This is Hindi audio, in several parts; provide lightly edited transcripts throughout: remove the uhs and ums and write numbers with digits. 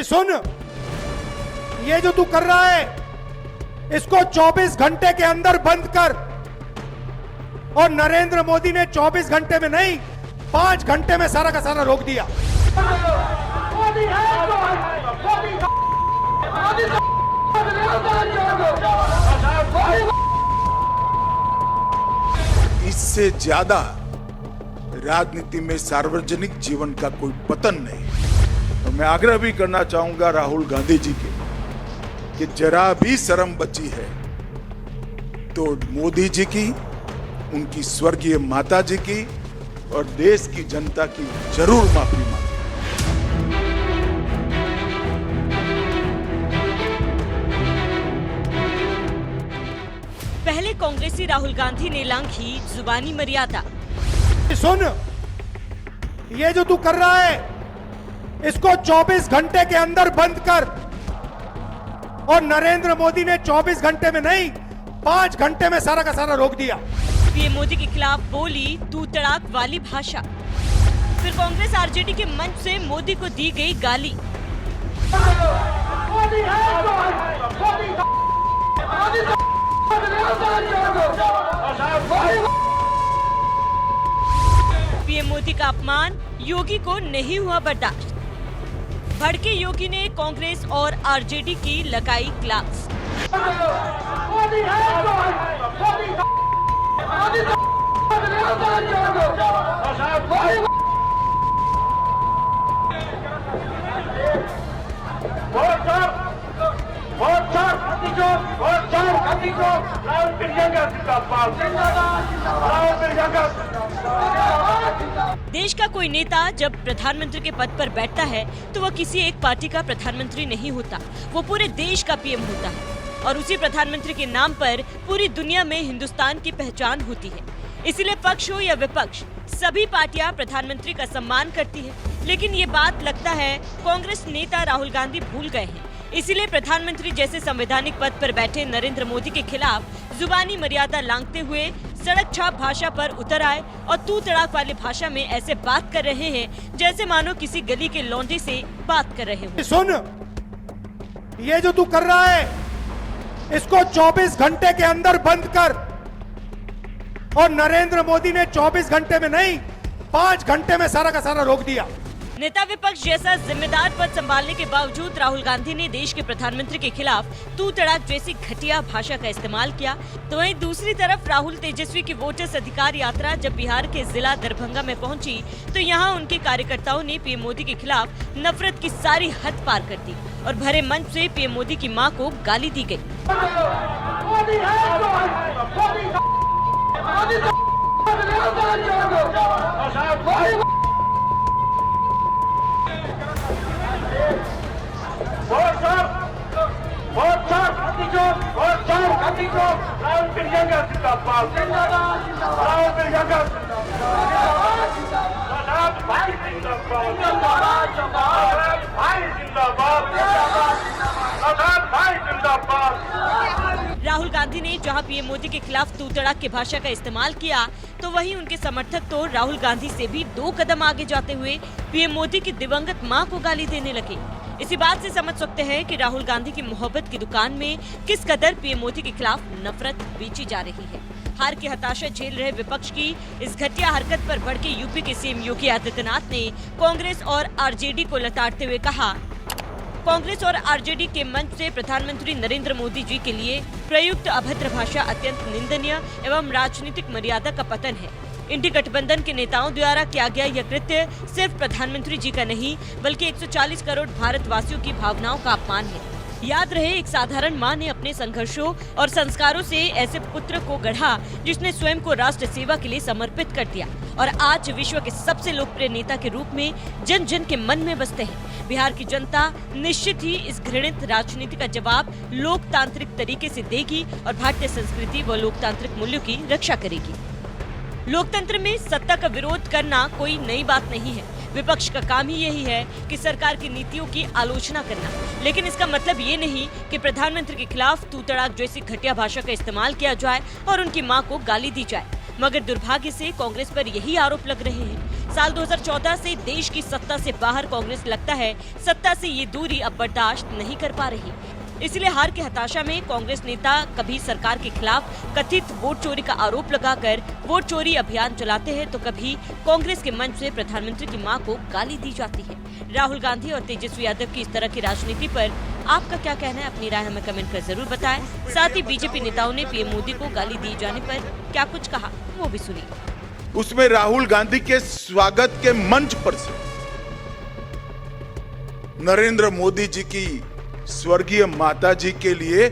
सुन, ये जो तू कर रहा है इसको 24 घंटे के अंदर बंद कर। और नरेंद्र मोदी ने 24 घंटे में नहीं 5 घंटे में सारा का सारा रोक दिया। इससे ज्यादा राजनीति में सार्वजनिक जीवन का कोई पतन नहीं। तो मैं आग्रह भी करना चाहूंगा राहुल गांधी जी के कि जरा भी शर्म बची है तो मोदी जी की, उनकी स्वर्गीय माता जी की और देश की जनता की जरूर माफी मांगे। पहले कांग्रेसी राहुल गांधी ने लांघी जुबानी मर्यादा। सुन, ये जो तू कर रहा है इसको 24 घंटे के अंदर बंद कर। और नरेंद्र मोदी ने 24 घंटे में नहीं 5 घंटे में सारा का सारा रोक दिया। पीएम मोदी के खिलाफ बोली तू तड़ाक वाली भाषा। फिर कांग्रेस आरजेडी के मंच से मोदी को दी गई गाली। पीएम मोदी का अपमान योगी को नहीं हुआ बर्दाश्त। भड़के योगी ने कांग्रेस और आरजेडी की लगाई क्लास। देश का कोई नेता जब प्रधानमंत्री के पद पर बैठता है तो वह किसी एक पार्टी का प्रधानमंत्री नहीं होता, वो पूरे देश का पीएम होता है। और उसी प्रधानमंत्री के नाम पर पूरी दुनिया में हिंदुस्तान की पहचान होती है। इसीलिए पक्ष हो या विपक्ष, सभी पार्टियां प्रधानमंत्री का सम्मान करती है। लेकिन ये बात लगता है कांग्रेस नेता राहुल गांधी भूल गए हैं। इसीलिए प्रधानमंत्री जैसे संवैधानिक पद पर बैठे नरेंद्र मोदी के खिलाफ जुबानी मर्यादा लांघते हुए सड़क छाप भाषा पर उतर आए और तू तड़ाक वाली भाषा में ऐसे बात कर रहे हैं जैसे मानो किसी गली के लौंडे से बात कर रहे हो। सुन, ये जो तू कर रहा है इसको 24 घंटे के अंदर बंद कर। और नरेंद्र मोदी ने 24 घंटे में नहीं 5 घंटे में सारा का सारा रोक दिया। नेता विपक्ष जैसा जिम्मेदार पद संभालने के बावजूद राहुल गांधी ने देश के प्रधानमंत्री के खिलाफ तू तड़ाक जैसी घटिया भाषा का इस्तेमाल किया। तो वहीं दूसरी तरफ राहुल तेजस्वी की वोटर्स अधिकार यात्रा जब बिहार के जिला दरभंगा में पहुंची तो यहां उनके कार्यकर्ताओं ने पीएम मोदी के खिलाफ नफरत की सारी हद पार कर दी और भरे मंच से पीएम मोदी की मां को गाली दी गई। राहुल गांधी ने जहां पीएम मोदी के खिलाफ तू तड़ाक की भाषा का इस्तेमाल किया तो वहीं उनके समर्थक तो राहुल गांधी से भी 2 कदम आगे जाते हुए पीएम मोदी की दिवंगत मां को गाली देने लगे। इसी बात से समझ सकते हैं कि राहुल गांधी की मोहब्बत की दुकान में किस कदर पीएम मोदी के खिलाफ नफरत बेची जा रही है। हार की हताशा झेल रहे विपक्ष की इस घटिया हरकत पर भड़के यूपी के सीएम योगी आदित्यनाथ ने कांग्रेस और आरजेडी को लताड़ते हुए कहा, कांग्रेस और आरजेडी के मंच से प्रधानमंत्री नरेंद्र मोदी जी के लिए प्रयुक्त अभद्र भाषा अत्यंत निंदनीय एवं राजनीतिक मर्यादा का पतन है। इंडी गठबंधन के नेताओं द्वारा किया गया यह कृत्य सिर्फ प्रधानमंत्री जी का नहीं बल्कि 140 करोड़ भारतवासियों की भावनाओं का अपमान है। याद रहे, एक साधारण मां ने अपने संघर्षों और संस्कारों से ऐसे पुत्र को गढ़ा जिसने स्वयं को राष्ट्र सेवा के लिए समर्पित कर दिया और आज विश्व के सबसे लोकप्रिय नेता के रूप में जन जन के मन में बसते हैं। बिहार की जनता निश्चित ही इस घृणित राजनीति का जवाब लोकतांत्रिक तरीके से देगी और भारतीय संस्कृति व लोकतांत्रिक मूल्यों की रक्षा करेगी। लोकतंत्र में सत्ता का विरोध करना कोई नई बात नहीं है। विपक्ष का काम ही यही है कि सरकार की नीतियों की आलोचना करना, लेकिन इसका मतलब ये नहीं कि प्रधानमंत्री के खिलाफ तू तड़ाक जैसी घटिया भाषा का इस्तेमाल किया जाए और उनकी मां को गाली दी जाए। मगर दुर्भाग्य से कांग्रेस पर यही आरोप लग रहे हैं। साल 2014 से देश की सत्ता से बाहर कांग्रेस लगता है सत्ता से ये दूरी अब बर्दाश्त नहीं कर पा रही। इसलिए हार की हताशा में कांग्रेस नेता कभी सरकार के खिलाफ कथित वोट चोरी का आरोप लगाकर वोट चोरी अभियान चलाते हैं, तो कभी कांग्रेस के मंच से प्रधानमंत्री की मां को गाली दी जाती है। राहुल गांधी और तेजस्वी यादव की इस तरह की राजनीति पर आपका क्या कहना है? अपनी राय हमें कमेंट कर जरूर बताएं। साथ ही बीजेपी नेताओं ने पीएम मोदी को गाली दिए जाने पर क्या कुछ कहा, वो भी सुनिए। उसमें राहुल गांधी के स्वागत के मंच पर से नरेंद्र मोदी जी की स्वर्गीय माता जी के लिए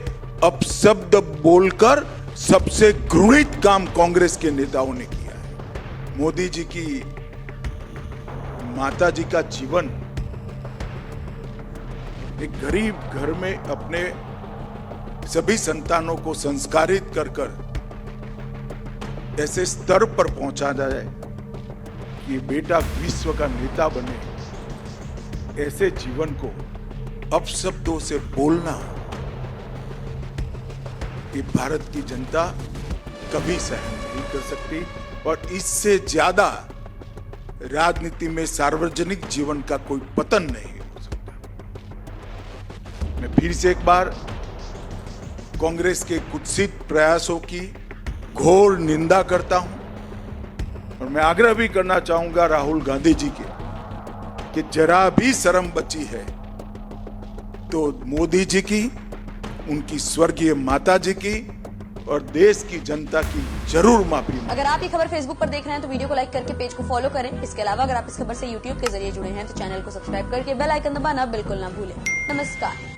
अपशब्द बोलकर सबसे घृणित काम कांग्रेस के नेताओं ने किया है। मोदी जी की माता जी का जीवन एक गरीब घर में अपने सभी संतानों को संस्कारित कर ऐसे स्तर पर पहुंचा जाए कि बेटा विश्व का नेता बने, ऐसे जीवन को अपशब्दों से बोलना, ये भारत की जनता कभी सहन नहीं कर सकती। और इससे ज्यादा राजनीति में सार्वजनिक जीवन का कोई पतन नहीं हो सकता। मैं फिर से एक बार कांग्रेस के कुत्सित प्रयासों की घोर निंदा करता हूं और मैं आग्रह भी करना चाहूंगा राहुल गांधी जी के कि जरा भी शर्म बची है तो मोदी जी की, उनकी स्वर्गीय माता जी की और देश की जनता की जरूर माफी। अगर आप ये खबर फेसबुक पर देख रहे हैं तो वीडियो को लाइक करके पेज को फॉलो करें। इसके अलावा अगर आप इस खबर से यूट्यूब के जरिए जुड़े हैं तो चैनल को सब्सक्राइब करके बेल आइकन दबाना बिल्कुल ना भूलें। नमस्कार।